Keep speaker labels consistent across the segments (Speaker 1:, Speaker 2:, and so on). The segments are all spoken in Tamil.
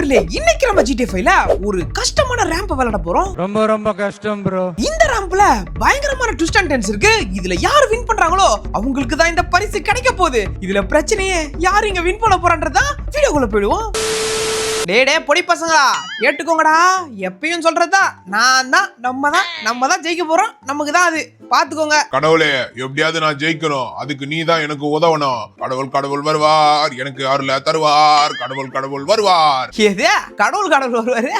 Speaker 1: நண்பர்களே, இன்னைக்கு நம்ம GTA 5ல ஒரு கஷ்டமான ரேம்ப் விளையாட போறோம்.
Speaker 2: ரொம்ப கஷ்டம் ப்ரோ.
Speaker 1: இந்த ரேம்ப்ல பயங்கரமான ட்விஸ்ட் அண்ட் டர்ன்ஸ் இருக்கு. இதுல யார் வின் பண்றாங்களோ அவங்களுக்கு தான் இந்த பரிசு கிடைக்க போகுது. இதுல பிரச்சனையே யார் இங்க வின் பண்ண போறான்றதா வீடியோக்குள்ள போயிடுவோம். டே பொடி பசங்களா கேட்டுக்கோங்கடா, எப்பயும் சொல்றதா நான் தான் நம்ம தான் ஜெயிக்க போறோம். நமக்கு தான் அது பாத்துக்கோங்க.
Speaker 3: கடவுளே, எப்படியாவது நான் ஜெயிக்கணும், அதுக்கு நீ தான் எனக்கு உதவணும். கடவுள் வருவார், எனக்கு அருள தருவார். கடவுள் வருவார்.
Speaker 1: ஏதே கடவுள் வருவாரு?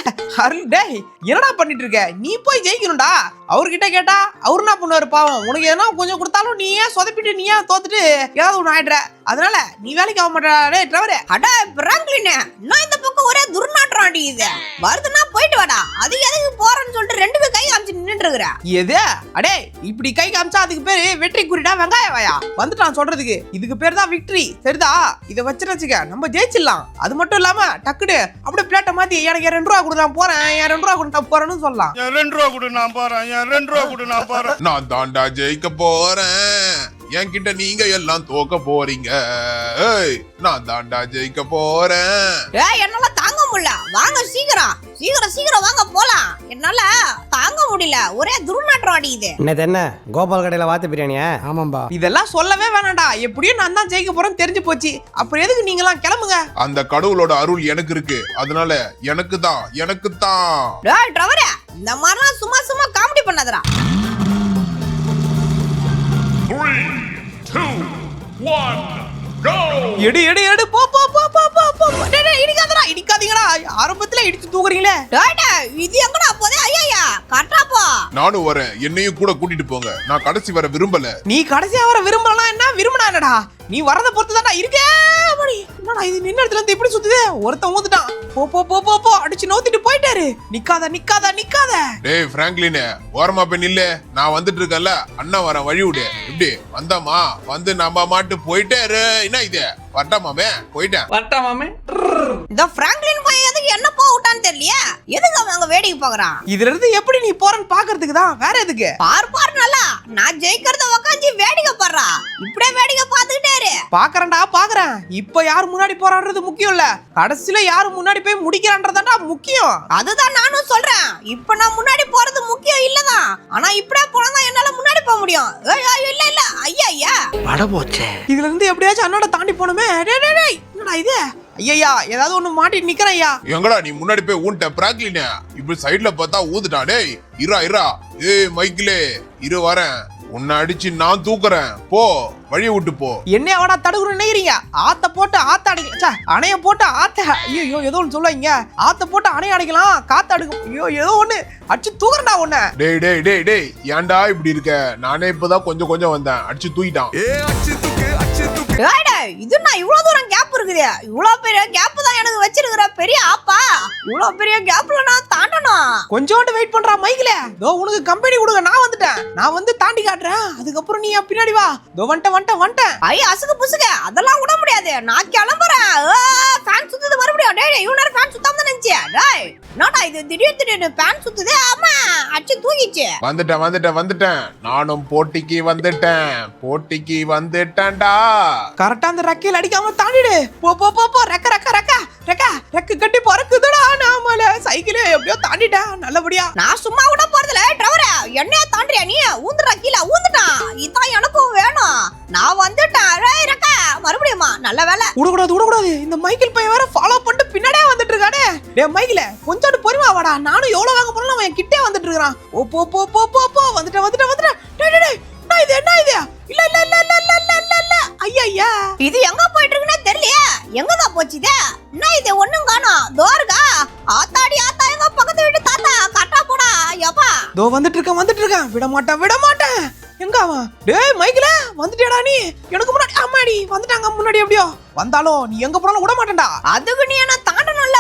Speaker 1: அருள் டேய் என்னடா பண்ணிட்டு இருக்க? நீ போய் ஜெயிக்கணும்டா. அவர்கிட்ட கேட்டா அவரு என்ன பண்ணுவாரு பாவம். உனக்கு எதனா கொஞ்சம் கொடுத்தாலும் நீ ஏன் சொதப்பிட்டு நீ ஏன் தோத்துட்டு ஏதாவது ஒண்ணு ஆயிடுற. அதனால நீ வேலைக்கு ஆக மாட்டே டிரைவரே.
Speaker 4: அட பிராங்க்லின், நான் இந்த பக்கம் ஒரே துர்நாற்றம் அடிக்குது. வருதுன்னா போயிட்டு வாடா. அது எதுக்கு போறேன்னு சொல்லிட்டு ரெண்டு பேரும் கை காமிச்சு நின்னுட்டு இருக்கிற.
Speaker 1: எது அடே இப்படி கை காமிச்சா அதுக்கு பேரு வெற்றி குறிடா வெங்காய வாயா. வந்துட்டான் சொல்றதுக்கு. இதுக்கு பேர் தான் விக்டரி. சரிதா, இதை வச்சுக்க நம்ம ஜெயிச்சிடலாம். அது மட்டும் இல்லாம டக்குனு அப்படியே பிளேட்டை மாத்தி எனக்கு 2 ரூபா கொடு நான் போறேன், 2 ரூபா கொடு நான் போறேன்னு சொல்லலாம்.
Speaker 2: 2 ரூபா கொடு நான் போறேன்.
Speaker 3: நான் தாண்டா ஜெயிக்க போறேன். என்கிட்ட நீங்க எல்லாம் தோக்க போறீங்க. நான் தாண்டா ஜெயிக்க போறேன்.
Speaker 4: என்னால தாங்க முடியல. வாங்க சீக்கிரம் வாங்க போலாம். என்னால தாங்க முடியல, ஒரே துர்நாற்றம் அடிக்குது.
Speaker 5: என்ன கோபால் கடையில வாத்து பிரியாணியா? ஆமாம்பா.
Speaker 1: இதெல்லாம் சொல்லவே வேணாம்டா. எப்படியும் நான் தான் ஜெயிக்க போறேன்னு தெரிஞ்சு போச்சு. அப்புறம் எதுக்கு நீங்க எல்லாம் கிளம்புங்க.
Speaker 3: அந்த கடவுளோட அருள் எனக்கு இருக்கு, அதனால எனக்கு தான்.
Speaker 4: டிரைவரே, இந்த மாதிரிலாம் சும்மா காமெடி பண்ணாதடா.
Speaker 3: 3, 2, 1, go.
Speaker 1: எடு போ. டேய் இடிக்காதீங்கடா. ஆரம்பத்துல இடிச்சு தூக்குறீங்களே.
Speaker 4: இது எங்கடா போதே? ஐயா கட்டா போ.
Speaker 3: நானும் வரேன், என்னையும் கூட கூட்டிட்டு போங்க. நான் கடைசி வர விரும்பல.
Speaker 1: நீ கடைசியா வர விரும்பலாம் என்ன விரும்பினா என்னடா? நீ வரத பொறுத்து தான்டா இருக்கே. என்னடா இது நின்ன இடத்துல இருந்து இப்படி சுத்துதே? ஒருத்தன் ஊந்துட்டான். போ அடிச்சு நோத்திட்டு போயிட்டாரு. நிக்காத.
Speaker 3: டேய் பிராங்க்லின், ஓரமா போய் நில்லு. நான் வந்துட்டு இருக்கேன்ல, அண்ணன் வரேன், வழி விடு. இப்படி வந்தாமா வந்து நம்ம மாட்டு போயிட்டே இரு. என்ன இது வரட்டாமாமே? போயிட்டேன்.
Speaker 4: இந்த பிராங்க்லின் போய் எதுக்கு என்ன போட்டான்னு தெரியலையே. எதுக்கு அவன் அங்க வேடிக்கை பாக்குறான்?
Speaker 1: இதுல இருந்து எப்படி நீ போறன்னு பாக்குறதுக்கு தான். வேற எதுக்கு?
Speaker 4: பார் நல்லா, நான் ஜெயிக்கிறத உக்காந்து வேடிக்கை பாடுறா. இப்படியே வேடிக்கை பாத்துக்கிட்டே இரு.
Speaker 1: பாக்குறேன். இப்ப யாரு முன்னாடி போறான்றது முக்கியம் இல்ல, கடைசியில யாரு முன்னாடி போய் முடிக்கிறான்றதாண்டா முக்கியம்.
Speaker 4: அதுதான் நானும் சொல்றேன். இப்ப நான் முன்னாடி போறது முக்கியம் இல்லதான், ஆனா இப்படியே போனா என்னால முன்னாடி போக முடியும். இல்ல ஐயா
Speaker 5: வட போச்சே.
Speaker 1: இதுல இருந்து எப்படியாச்சும் அண்ணாட தாண்டி போனமே. டேய் என்னடா இது? ஐயா ஏதாவது ஒண்ணு மாட்டி நிக்கிறேன். ஐயா
Speaker 3: எங்கடா நீ முன்னாடி போய் ஊன்ட்ட பிராங்க்லின்? இப்படி சைடுல பார்த்தா ஊதுட்டான். டேய் இரா. ஏய் மைக்கிலே இரு, வரேன். உன்னை அடிச்சு நான் தூக்குறேன். போ, வழிய விட்டு போ.
Speaker 1: என்ன அவடா தடுக்குன்னு நினைக்கிறீங்க? ஆத்த போட்டு ஆத்த அடிக்கலாம், அணைய போட்டு ஆத்த. ஐயோ ஏதோ ஒண்ணு சொல்லுவீங்க. ஆத்த போட்டு அணைய அடிக்கலாம், காத்து அடிக்கும். ஐயோ ஏதோ ஒண்ணு அடிச்சு தூக்குறா உன்ன.
Speaker 3: டேய் ஏன்டா இப்படி இருக்க? நானே இப்பதான் கொஞ்சம் வந்தேன், அடிச்சு தூக்கிட்டான்.
Speaker 4: இது நான் இவ்வளவு தூரம் கேப் இருக்குது. இவ்வளவு பெரிய கேப் தான் எனக்கு வச்சிருக்கிற பெரிய ஆப்பா. இவ்வளவு பெரிய கேப்ல நான் தாண்டணும்.
Speaker 1: கொஞ்சோண்டு வெயிட் பண்றா மைக்கில. தோ உனக்கு கம்பெனி கொடுங்க, நான் வந்துட்டேன். நான் வந்து தாண்டி காட்டுறேன், அதுக்கப்புறம் நீ பின்னாடி வா. தோ வந்துட்டேன்.
Speaker 4: ஐயா அசுக்கு புசுக்கு அதெல்லாம் விட முடியாது. நான் கிளம்புறேன். ஃபேன் சுத்துது மறுபடியும். டேய் இவனால ஃபேன் சுத்தாம தான் நினைச்சியா? டேய் என்னடா இது திடீர்னு ஃபேன் சுத்துது? ஆமா அடிச்சு தூக்கிச்சு.
Speaker 3: வந்துட்டேன். நானும் போட்டிக்கு வந்துட்டேன்டா.
Speaker 1: கரெக்டா அந்த ரெக்கையில அடிக்காம தாண்டிடு. போ ரெக்க கட்டி பறக்குதுடா. நாமல சைக்கிளே எப்படியோ தாண்டிட்டேன் நல்லபடியா.
Speaker 4: நான் சும்மா கூட போறதுல டிரைவரே, என்னைய தாண்டியா நீ? ஊந்துடா கீழே ஊந்துட்டான். இதான் எனக்கும் வேணும். நான் வந்துட்டேன். ரெக்க மறுபடியுமா? நல்ல வேலை.
Speaker 1: விடக்கூடாது. இந்த மைக்கிள் பையன் வேற ஃபாலோ பண்ணிட்டு பின்னாடியே வந்துட்டு இருக்கானே. டேய் மைக்கில கொஞ்சோண்டு பொறுமையா வாடா. நானும் எவ்வளவு வேக போறேன், அவன் கிட்டே வந்துட்டு இருக்கான். போ வந்துட்டேன். டேய் என்ன இது? இல்ல ஐயா
Speaker 4: இது எங்க போயிட்டு இருக்குன்னு தெரியலையே. எங்கதான் போச்சுதே? என்ன இது ஒண்ணும் காணோம். தோர்கா ஆத்தாடி எங்க பக்கத்து வீட்டு தாத்தா கட்டா போடா. யப்பா
Speaker 1: தோ வந்துட்டு இருக்கேன். விட மாட்டேன். எங்க அவன்? டேய் மைக்கில வந்துட்டேடா நீ. எனக்கு முன்னாடி அம்மாடி வந்துட்டாங்க. முன்னாடி எப்படியோ வந்தாலும் நீ எங்க போனாலும் விட மாட்டேன்டா.
Speaker 4: அதுக்கு நீ என்ன தாண்டணும்ல.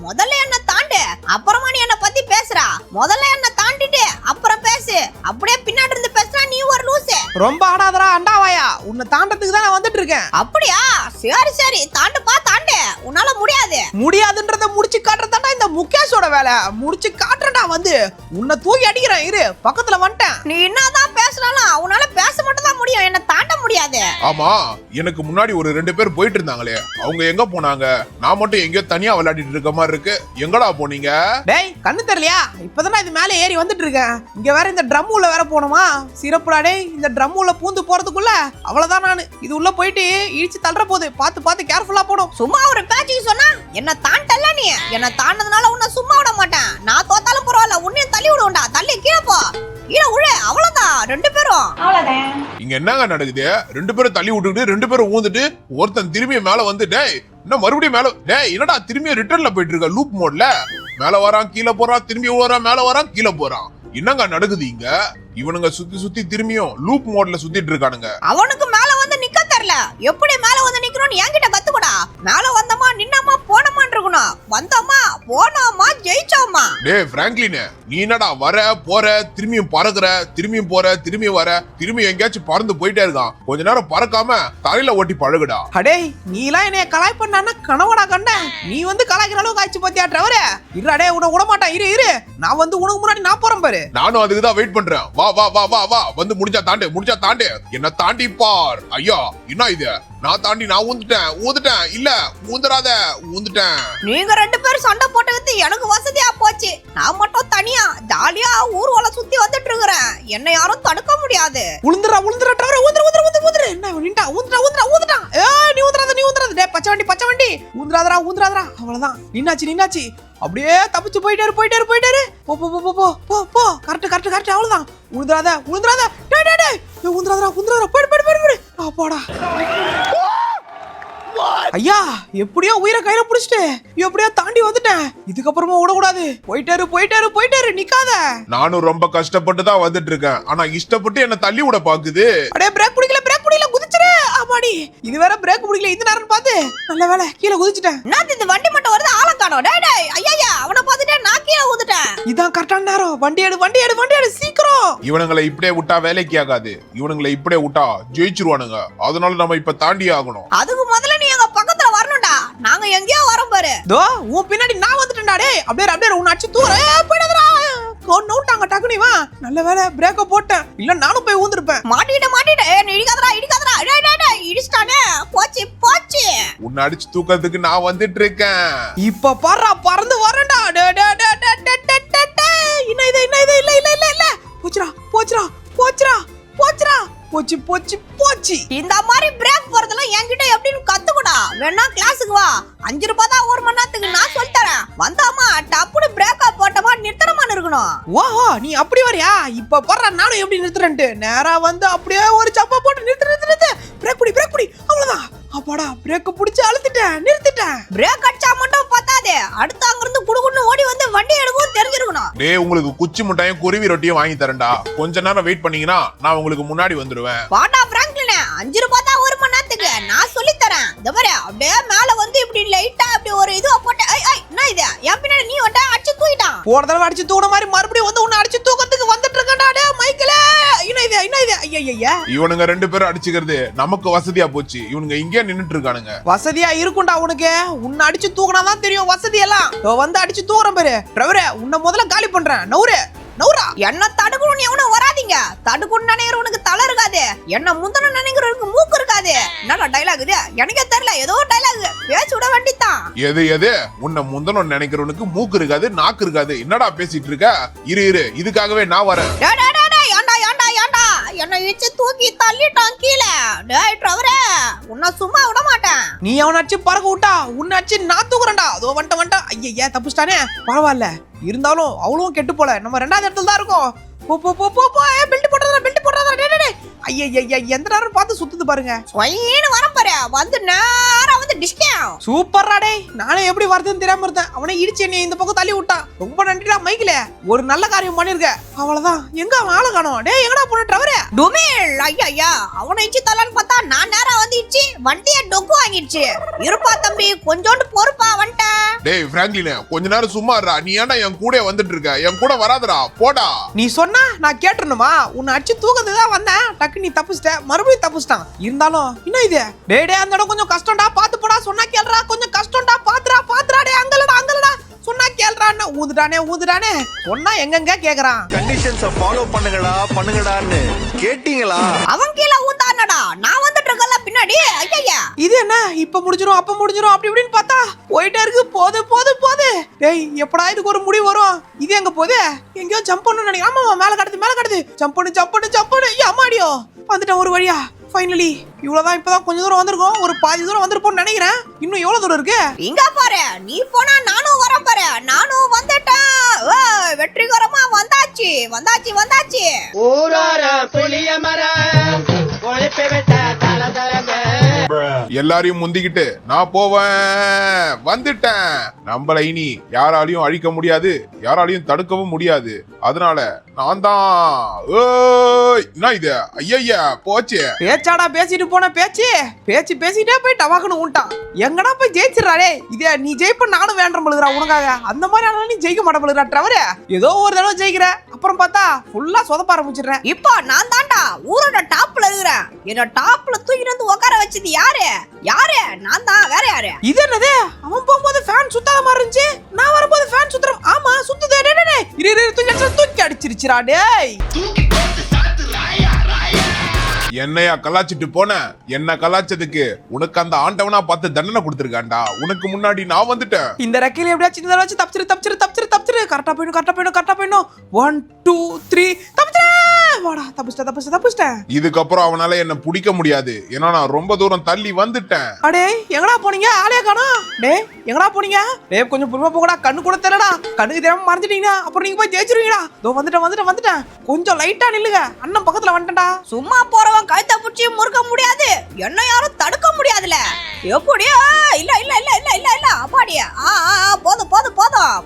Speaker 4: முதல்ல என்ன தாண்டு, அப்புறமா நீ என்ன பத்தி பேசுறா. முதல்ல என்ன தாண்டிட்டு அப்புறம் பேசு. அப்படியே பின்னாடி இருந்து பேசுறா நீ ஒரு லூசு.
Speaker 1: ரொம்ப ஆடாதடா அண்டாவாயா. உன்னை தாண்டத்துக்கு தான் நான் வந்துட்டு இருக்கேன்.
Speaker 4: அப்படியா? சரி தாண்டு. உன்னால முடியாதுன்றத
Speaker 1: முடிச்சு காட்டுறதாண்டா இந்த முகேஷோட வேலை முடிச்சு காட்டுறேன்டா வந்து உன்னை தூக்கி அடிக்கிறேன் இரு பக்கத்துல வந்துட்டேன்.
Speaker 4: நீ என்னதான் பேசினாலும் அவனால பேச மட்டும் தான் முடியும், என்ன தாண்ட முடியாது.
Speaker 3: ஆமா, எனக்கு முன்னாடி ஒரு 2 பேர் போயிட்டு இருந்தாங்களே, அவங்க எங்க போனாங்க? நான் மட்டும் எங்கேயோ தனியா விளையாடிட்டு இருக்க மாதிரி இருக்கு. எங்கடா போனீங்க?
Speaker 1: டேய் கண்ணு தெரியலையா? இப்பதானே இது மேல ஏறி வந்துட்டு இருக்கேன். இங்க வேற இந்த ட்ரம் உள்ள வேற போணுமா? சிறப்புடா டேய். இந்த ட்ரம் உள்ள பூந்து போறதுக்குள்ள அவ்வளவுதான் நானு. இது உள்ள போயிட்டு இடிச்சு தள்ளுற போது பார்த்து கேர்ஃபுல்லா போடும்.
Speaker 4: சும்மா ஒரு பேச்சுக்கு சொன்னா என்ன தாண்டல நீ. என்ன தாண்டதுனால உன்னை சும்மா விட மாட்டேன். நான் தோத்தாலும் பரவாயில்ல, உன்னையும் தள்ளி விடுவோம்டா. தள்ளி கீழே போ, கீழே உழு. அவ்வளவுதான், 2 பேரும் அவ்வளவுதான்.
Speaker 3: இங்க என்னங்க நடக்குது? 2 பேரும் தள்ளி விட்டுட்டு 2 பேரும் ஊந்துட்டு ஒருத்தன் திரும்பி மேல வந்து டேய் என்ன மறுபடியும் மேல டேய் என்னடா திரும்பியும் ரிட்டர்ன்ல போயிட்டு இருக்க லூப் மோட்ல. மேல வரான் கீழே போறான், திரும்பி வரான் மேல வரான் கீழே போறான். என்னங்க நடக்குது இங்க? இவனுங்க சுத்தி திரும்பியும் லூப் மோட்ல சுத்திட்டு இருக்கானுங்க.
Speaker 4: அவனுக்கு மேல வந்து நிக்க தெரியல. எப்படி மேல வந்து நிக்கணும்னு என்கிட்ட கத்துக்கூடா. மேல வந்தமா நின்னமா போனமான்னு இருக்கணும். வந்தமா போனோமா ஜெயிச்சோமா.
Speaker 3: டேய் பிராங்க்லின், நீ என்னடா வர போற திரும்பியும் பறக்குற, திரும்பியும் போற திரும்பியும் வர, திரும்பி எங்கேயாச்சும் பறந்து போயிட்டே இருக்கான். கொஞ்ச நேரம் பறக்காம தரையில ஓட்டி பழகுடா.
Speaker 1: அடேய் நீலாம் என்னைய கலாய் பண்ணானா கனவடா கண்டேன். நீ வந்து கலாய்க்கிற அளவுக்கு ஆச்சு பாத்தியா டிரைவரே? இருடா டேய் உன்னை விட மாட்டான். இரு நான் வந்து உனக்கு முன்னாடி நான் போறேன் பாரு.
Speaker 3: நானும் அதுக்கு தான் வெயிட் பண்றேன். வா வா வா வா வா வந்து முடிஞ்சா தாண்டு என்ன தாண்டி பார். ஐயா என்ன இது? நான் தாண்டி நான் ஊந்துட்டேன் இல்ல ஊந்துறாத ஊந்துட்டேன்.
Speaker 4: நீங்க 2 பேரும் சண்டை போட்டுக்கிட்டு எனக்கு வசதியா போச்சு. நான் மட்டும் தனியா ஜாலியா ஊர்வலம் சுத்தி வந்துட்டு இருக்கிறேன். என்ன யாரும் தடுக்க முடியாது.
Speaker 1: உளுந்துறா டிரைவரே ஊந்துரு. என்ன நின்டா ஊந்துட்டான். நீ ஊந்துறாத டேய் பச்சை வண்டி ஊந்துறாதடா. அவ்வளவுதான் நின்னாச்சு. அப்படியே தப்பிச்சு போயிட்டாரு. போ கரெக்ட் அவ்வளவுதான். உளுந்துறாத டேய் ஊந்துறாதடா போயிடு. அப்பாடா ஐயா எப்படியோ உயிரை கையில புடிச்சிட்டு எப்படியோ தாண்டி வந்துட்டேன். இதுக்கப்புறமா விடக்கூடாது. போயிட்டாரு நிக்காத.
Speaker 3: நானும் ரொம்ப கஷ்டப்பட்டு தான் வந்துட்டு இருக்கேன். ஆனா இஷ்டப்பட்டு என்ன தள்ளி விட பாக்குது.
Speaker 1: அடே பிரேக் பிடிக்கல குதிச்சிரு. ஆமாடி இது வேற பிரேக் பிடிக்கல. இந்த நேரம் பார்த்து நல்ல வேளை கீழே குதிச்சிட்டேன்.
Speaker 4: நான் இந்த வண்டி மட்டும் வருது ஆள காணோம். டேய் ஐயா அவனை பார்த்துட்டு நான் கீழே ஊந்துட்டேன்.
Speaker 1: இதான் கரெக்டான நேரம். வண்டி எடு சீக்கிரம்.
Speaker 3: இவனுங்களை இப்படியே விட்டா வேலைக்கு ஆகாது. இவனுங்களை இப்படியே விட்டா ஜெயிச்சிருவானுங்க. அதனால நம்ம இப்ப தாண்டி ஆகணும்.
Speaker 4: அதுக்கு முதல்ல நீ எங்க பக்கத்துல வரணும்டா. நாங்க எங்கேயோ வரோம் பாரு.
Speaker 1: தோ உன் பின்னாடி நான் வந்துட்டேன்டா. டேய் அப்படியே உன்னை அடிச்சு தூர போயிடுறா. நோட்டாங்க டக்குனி வா. நல்ல வேளை பிரேக்க போட்டேன். இல்ல நானும் போய் ஊந்துருப்பேன்.
Speaker 4: மாட்டிட்ட இடிக்காதடா. டேய் இடிச்டானே. போச்சு.
Speaker 3: உன்னை அடிச்சு தூக்கிறதுக்கு நான் வந்துட்டு இருக்கேன்.
Speaker 1: இப்ப பாறா பறந்து வரேன்டா. என்ன இது இல்ல போச்சு.
Speaker 4: இந்த மாதிரி பிரேக் போறதெல்லாம் என்கிட்ட எப்படின்னு கத்துக்கூடா. வேணா கிளாஸுக்கு வா. 5 ரூபாய் தான் 1 மணி நேரத்துக்கு நான் சொல்லி தரேன். வந்தாமா டப்புனு பிரேக்கா போட்டமா நிறுத்தனமான இருக்கணும்.
Speaker 1: ஓஹோ நீ அப்படி வரியா? இப்ப பாறா நானும் எப்படி நிறுத்துறேன்ட்டு. நேரா வந்து அப்படியே ஒரு சப்பா போட்டு நிறுத்து. பிரேக் பிடி. அவ்வளவுதான். அப்பாடா பிரேக்க புடிச்சு நிறுத்திட்டேன்.
Speaker 4: பிரேக் அடிச்சா மட்டும் பத்தாதே. அடுத்து அங்க இருந்து குடுகுன்னு ஓடி வந்து வண்டி எடுக்கவும் தெரிஞ்சிருக்கணும்.
Speaker 3: டேய் உங்களுக்கு குச்சி முட்டையும் குருவி ரொட்டியும் வாங்கி தரேன்டா. கொஞ்ச நேரம் வெயிட் பண்ணீங்கன்னா நான் உங்களுக்கு முன்னாடி வந்துருவேன்.
Speaker 4: வாடா பிராங்க்லின், 5 ரூபாய் தான் 1 மணி நேரத்துக்கு நான் சொல்லி தரேன். இந்த மாதிரி அப்படியே மேல வந்து இப்படி லைட்டா அப்படி ஒரு இதுவா போட்டு என்ன இது என் பின்னாடி நீ வந்து அடிச்சு தூக்கிட்டான்.
Speaker 1: போன தடவை அடிச்சு தூக்கின மாதிரி மறுபடியும் வந்து உன்னை அடிச்சு தூக்கத்துக்கு வந்துட்டு இருக்கேன்டா. டேய் மைக்கேல் என்ன இது ஐயா
Speaker 3: இவனுங்க 2 பேரும் அடிச்சுக்கிறது நமக்கு வசதியா போச்சு. இவனுங்க இங்கே நின்னுட்டு இருக்கானுங்க.
Speaker 1: வசதியா இருக்கும்டா உனக்கு. உன்னை அடிச்சு தூக்கினாதான் தெரியும் வசதி எல்லாம். வந்து அடிச்சு தூக்குறேன் பாரு. டிரைவரே உன்னை முதல்ல காலி பண்றேன். நவுரா
Speaker 4: என்ன தடுக்கணும்னு எவனும் வராதீங்க. தடுக்கணும்னு நினைக்கிறவனுக்கு தலை இருக்காது. என்ன முந்தன நினைக்கிறவனுக்கு மூக்கு இருக்காது. என்னடா டைலாக் இது? எனக்கே தெரியல. ஏதோ டைலாக் பேசி விட வேண்டித்தான்.
Speaker 3: எது உன்னை முந்தன நினைக்கிறவனுக்கு மூக்கு இருக்காது நாக்கு இருக்காது. என்னடா பேசிட்டு இருக்க? இரு இதுக்காகவே நான் வரேன்.
Speaker 4: ஏண்டா என்ன இச்சு தூக்கி தள்ளிட்டான் கீழே. டேய் டிரைவரே உன்னை சும்மா விட மாட்டேன்.
Speaker 1: நீ அவனை அடிச்சு பறக்க விட்டா உன்னை அடிச்சு நான் தூக்குறேன்டா. அதோ வந்துட்டா. ஐயா தப்புச்சிட்டானே. பரவாயில்ல இருந்தாலும் அவ்வளவும் கெட்டு போல. நம்ம 2வது இடத்துல தான் இருக்கோம். போ பெல்ட் போடுறதா. ஐயா எந்த நேரம் பார்த்து சுத்துது பாருங்க.
Speaker 4: ஸ்வைன்னு வரம் பாரு. வந்து நேரா வந்து டிஸ்கேம்.
Speaker 1: சூப்பர்ரா டேய். நானே எப்படி வரதுன்னு தெரியாம இருந்தேன். அவனை இடிச்சு என்னை இந்த பக்கம் தள்ளி விட்டான். ரொம்ப நன்றிடா மைக்கேல். ஒரு நல்ல காரியம் பண்ணிருக்க. அவ்வளவுதான். எங்க அவன் ஆளை காணோம். டேய் எங்கடா போன டிரைவரே?
Speaker 4: டுமில் ஐயா அவனை இச்சு தள்ளான்னு பார்த்தா நான் நேரா வந்து இச்சு வண்டியை டொக்கு வாங்கிடுச்சு. இருப்பா தம்பி கொஞ்சோண்டு பொறுப்பா வந்துட்டேன்.
Speaker 3: டேய் பிராங்க்லின் கொஞ்ச நேரம் சும்மா இருடா. நீ ஏன்டா என் கூட வந்துட்டு இருக்க? என் கூட வராதடா போடா.
Speaker 1: நீ சொன்னா நான் கேட்டுறணுமா? உன்னை அடிச்சு தூக்கத்துக்கு தான் வந்தேன். டக்கு நீ தப்புச்சிட்ட. மறுபடியும் தப்புச்சிட்டான். இருந்தாலும் என்ன இது? டேய் அந்த இடம் கொஞ்சம் கஷ்டம்டா. பாத்து போடா. சொன்னா கேளுடா. கொஞ்சம் கஷ்டம்டா. பாத்துடா. டேய் அங்கலடா சொன்னா கேளுடா. ஊந்துட்டானே சொன்னா எங்கெங்க கேக்குறான்.
Speaker 6: கண்டிஷன்ஸ ஃபாலோ பண்ணுங்கடான்னு கேட்டீங்களா?
Speaker 4: அவன் கீழே ஊத்தானடா, நான் வந்துட்டு இருக்கல பின்னாடி. ஐயா
Speaker 1: இது என்ன இப்ப முடிஞ்சிரும் அப்ப முடிஞ்சிரும் அப்படி இப்படின்னு பார்த்தா போயிட்டே இருக்கு. போது டேய் எப்படா இதுக்கு ஒரு முடிவு வரும்? இது எங்க போகுது? எங்கேயோ ஜம்ப் பண்ணணும்னு நினைக்கிறேன். ஆமா மேல கடத்து ஜம்ப் பண்ணு அம்மாடியோ வந்துட்டேன் ஒரு வழியா. ஃபைனலி இவ்வளவுதான். இப்பதான் கொஞ்சம் தூரம் வந்திருக்கோம். ஒரு பாதி தூரம் வந்திருப்போம்னு நினைக்கிறேன். இன்னும் எவ்வளவு தூரம் இருக்கு?
Speaker 4: இங்க பாரு, நீ போனா நானும் வரேன் பாரு. நானும் வந்துட்டேன். வெற்றிகரமா வந்தாச்சு.
Speaker 7: ஊரார புளிய மரம் உழைப்பை விட்ட தலதலங்க.
Speaker 3: எல்லாரையும் முந்திக்கிட்டு நான் போவேன். வந்துட்டேன். நம்மள இனி யாராலையும் அழிக்க முடியாது, யாராலையும் தடுக்கவும் முடியாது. அதனால நான் தான். என்ன இது? ஐயா போச்சு.
Speaker 1: பேச்சாடா பேசிட்டு போன பேசிட்டே போய் டவாக்குன்னு ஊன்ட்டான். எங்கடா போய் ஜெயிச்சிடறாடே. இதே நீ ஜெயிப்ப நானும் வேண்டாம் பழுதுறா உனக்காக. அந்த மாதிரி ஆனாலும் நீ ஜெயிக்க மாட்ட பழுதுறா டிரைவர். ஏதோ ஒரு தடவை ஜெயிக்கிற, அப்புறம் பார்த்தா ஃபுல்லா சொதப்ப ஆரம்பிச்சிடுறேன்.
Speaker 4: இப்போ நான் தான்டா ஊரோட டாப்ல இருக்கிறேன். என்ன டாப்ல தூக்கிட்டு வந்து உட்கார வச்சது யாரு? நான் தான். வேற யாரு?
Speaker 1: இது என்னது? அவன் போகும்போது ஃபேன் சுத்தாத மாதிரி இருந்துச்சு, நான் வரும்போது ஃபேன் சுத்துறோம். ஆமா சுத்துதே. தூக்கி அடிச்சிருச்சுடா டேய்.
Speaker 3: என்னையா கலாச்சிட்டு போன? என்ன கலாச்சதுக்கு உனக்கு அந்த ஆண்டவனா பார்த்து தண்டனை கொடுத்துருக்காண்டா. உனக்கு முன்னாடி நான் வந்துட்டேன்.
Speaker 1: இந்த ரெக்கையில எப்படியாச்சும் இந்த தடவை தப்பிச்சிரு. கரெக்டா போயிடும். 1 2 3 வாடா. தப்பிச்சிட்டேன்.
Speaker 3: இதுக்கப்புறம் அவனால என்ன பிடிக்க முடியாது. ஏன்னா நான் ரொம்ப தூரம் தள்ளி வந்துட்டேன்.
Speaker 1: அடே எங்கடா போனீங்க? ஆளே காணோம். டேய் எங்கடா போனீங்க? டேய் கொஞ்சம் பொறுமையா போங்கடா. கண்ணு கூட தெரியலடா. கண்ணுக்கு தெரியாம மறைஞ்சிட்டீங்கன்னா அப்புறம் நீங்க போய் ஜெயிச்சிருவீங்கடா. இதோ வந்துட்டேன். கொஞ்சம் லைட்டா நில்லுங்க. அண்ணன் பக்கத்துல வந்துட்டேன்டா.
Speaker 4: சும்மா போறவன் கழுத்தை பிடிச்சி முறுக்க முடியாது, என்ன யாரும் தடுக்க முடியாதுல. எப்படியா? இல்ல அப்பாடியா.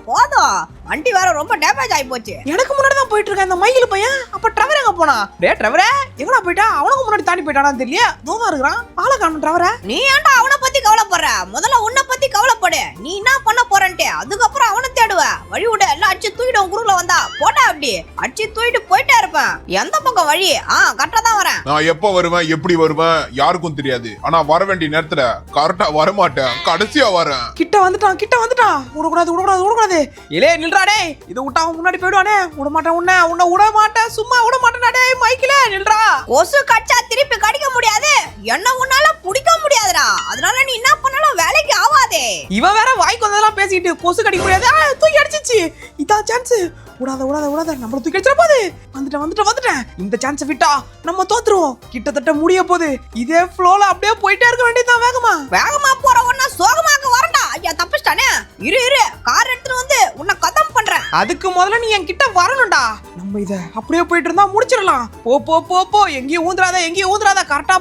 Speaker 4: போதும். வண்டி வேற ரொம்ப டேமேஜ் ஆகி போச்சு.
Speaker 1: எனக்கு முன்னாடி தான் போயிட்டு இருக்கேன் இந்த மைக்கில் பையன். அப்ப டிரைவர் எங்க போனா? டேய் டிரைவரே எங்கடா போயிட்டா? அவனுக்கு முன்னாடி தாண்டி போயிட்டானான்னு தெரியல. தூரமா இருக்கிறான். ஆளை காணும் டிரைவரே.
Speaker 4: நீ ஏன்டா அவனை பத்தி கவலைப்படுற? முதல்ல உன்னை பத்தி கவலைப்படு. நீ என்ன பண்ண போறன்ட்டு அதுக்கப்புறம் அவனை தேடுவ. வழி விட எல்லாம் அடிச்சு தூக்கிட்டு உன் குரூப்ல வந்தா போட்டா அப்படி அடிச்சு தூக்கிட்டு போயிட்டே இருப்பேன். எந்த பக்கம் வழி? கரெக்டா தான் வரேன்.
Speaker 3: நான் எப்ப வருவேன், எப்படி வருவேன் யாருக்கும் தெரியாது. ஆனா வர வேண்டிய நேரத்துல கரெக்டா வரமாட்டேன். கடைசியா வரேன்.
Speaker 1: கிட்ட வந்துட்டான். விடக்கூடாது. இலே நில்றாடே. இதை விட்டா அவன் முன்னாடி போயிடுவானே. உன்னை விட மாட்டேன். சும்மா விட மாட்டேன். மைக்கில நில்றா.
Speaker 4: கொசு கடிச்சா திருப்பி கடிக்க முடியாது, என்ன உன்னால புடிக்க முடியாதுடா. அதனால நீ என்ன பண்ணாலும் வேலைக்கு ஆவாதே.
Speaker 1: இவன் வேற வாய்க்கு வந்ததெல்லாம் பேசிட்டு கொசு கடிக்க முடியாது. தூக்கி அடிச்சிச்சு. இதான் சான்ஸ். விடாத. நம்மள தூக்கி அடிச்சிட போகுது. வந்துட்டேன். இந்த சான்ஸ் விட்டா நம்ம தோத்துருவோம். கிட்டத்தட்ட முடிய போகுது. இதே ஃப்ளோல அப்படியே போயிட்டே இருக்க வேண்டியதுதான்.
Speaker 4: வேகமா போற ஒன்னா சோகமாக்க வரண்டா. ஐயா தப்பிச்சிட்டானே. இரு கார் எடுத்துட்டு வந்து உன்னை கதம் பண்றேன்.
Speaker 1: அதுக்கு முதல்ல நீ என் கிட்ட வரணும்டா. நம்ம இத அப்படியே போயிட்டு இருந்தா முடிச்சிடலாம். போ. எங்கேயும் ஊந்துறாத. கரெக்டா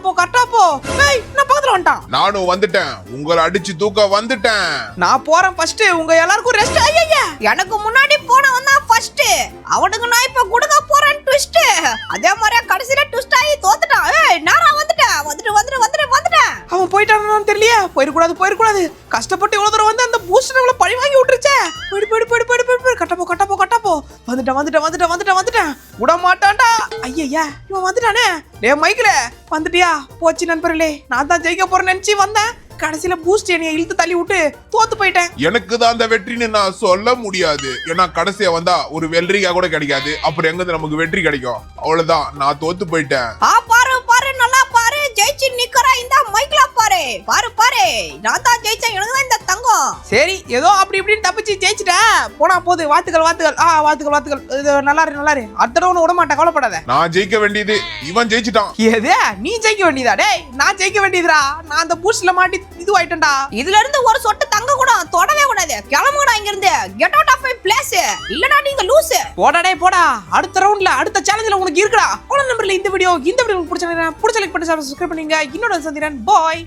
Speaker 1: போ. ஏய் நான் பக்கத்துல வந்துட்டான்.
Speaker 3: நானும் வந்துட்டேன். உங்களை அடிச்சு தூக்க வந்துட்டேன்.
Speaker 1: நான் போறேன் ஃபர்ஸ்ட். உங்க எல்லாருக்கும் ரெஸ்ட். ஐயா
Speaker 4: எனக்கு முன்னாடி போனவன் தான் ஃபர்ஸ்ட். அவனுக்கு நான் இப்ப கொடுக்க போறேன் ட்விஸ்ட். அதே மாதிரி கடைசில ட்விஸ்ட் ஆகி தோத்துட்டான். ஏய் நானா வந்துட்டேன்.
Speaker 1: அவன் போயிட்டான்னு தெரியலையே. போயிடக்கூடாது. கஷ்டப்பட்டு இவ்வளவு தூரம் வந்து அந்த பூஸ்ட் நம்மள பழி வாங்கி விட்டுருச்சே. போயிடு. கட்டா போ. வந்துட்டேன். விட மாட்டான்டா. ஐயா இவன் வந்துட்டானே. டேய் மைக்கில வந்துட்டியா? போச்சு நண்பர்களே. நான் தான் ஜெயிக்க போறேன்னு நினைச்சு வந்தேன். கடைசியில பூஸ்ட் என்னைய இழுத்து தள்ளி விட்டு தோத்து போயிட்டேன்.
Speaker 3: எனக்கு தான் அந்த வெற்றின்னு நான் சொல்ல முடியாது. ஏன்னா கடைசியா வந்தா ஒரு வெள்ளரிக்கா கூட கிடைக்காது. அப்புறம் எங்க நமக்கு வெற்றி கிடைக்கும்? அவ்வளவுதான், நான் தோத்து போயிட்டேன்.
Speaker 4: பாரு நல்லா பாரு. ஜெயிச்சு நிக்கறா இந்த மைக்ல பாரு. நான் தான் ஜெயிச்சேன். எனக்கு தான் இந்த தங்கம்.
Speaker 1: சரி ஏதோ அப்படி இப்படின்னு தப்பிச்சு ஜெயிச்சிட்டேன். போனா போது. வாழ்த்துக்கள். இது நல்லா இரு. அடுத்த தடவை விட மாட்டேன். கவலைப்படாத.
Speaker 3: நான் ஜெயிக்க வேண்டியது இவன் ஜெயிச்சிட்டான்.
Speaker 1: ஏதே நீ ஜெயிக்க வேண்டியதா? டேய் நான் ஜெயிக்க வேண்டியதுடா. நான் அந்த பூஸ்ட்ல மாட்டி இதுவாயிட்டேன்டா.
Speaker 4: இதுல இருந்து ஒரு சொட்டு தங்க கூட தொடவே கூடாது. கிளம்புடா இங்க இருந்து. Get out of my place. இல்லனா நீங்க லூஸ்.
Speaker 1: போடா. அடுத்த ரவுண்ட்ல அடுத்த சேலஞ்சில உனக்கு இருக்குடா. அவ்வளவு நம்பர்ல இந்த வீடியோ உங்களுக்கு பிடிச்ச லைக் பண்ணி சப்ஸ்கிரைப் பண்ணுங்க. இன்னொரு சந்திரன் பாய்.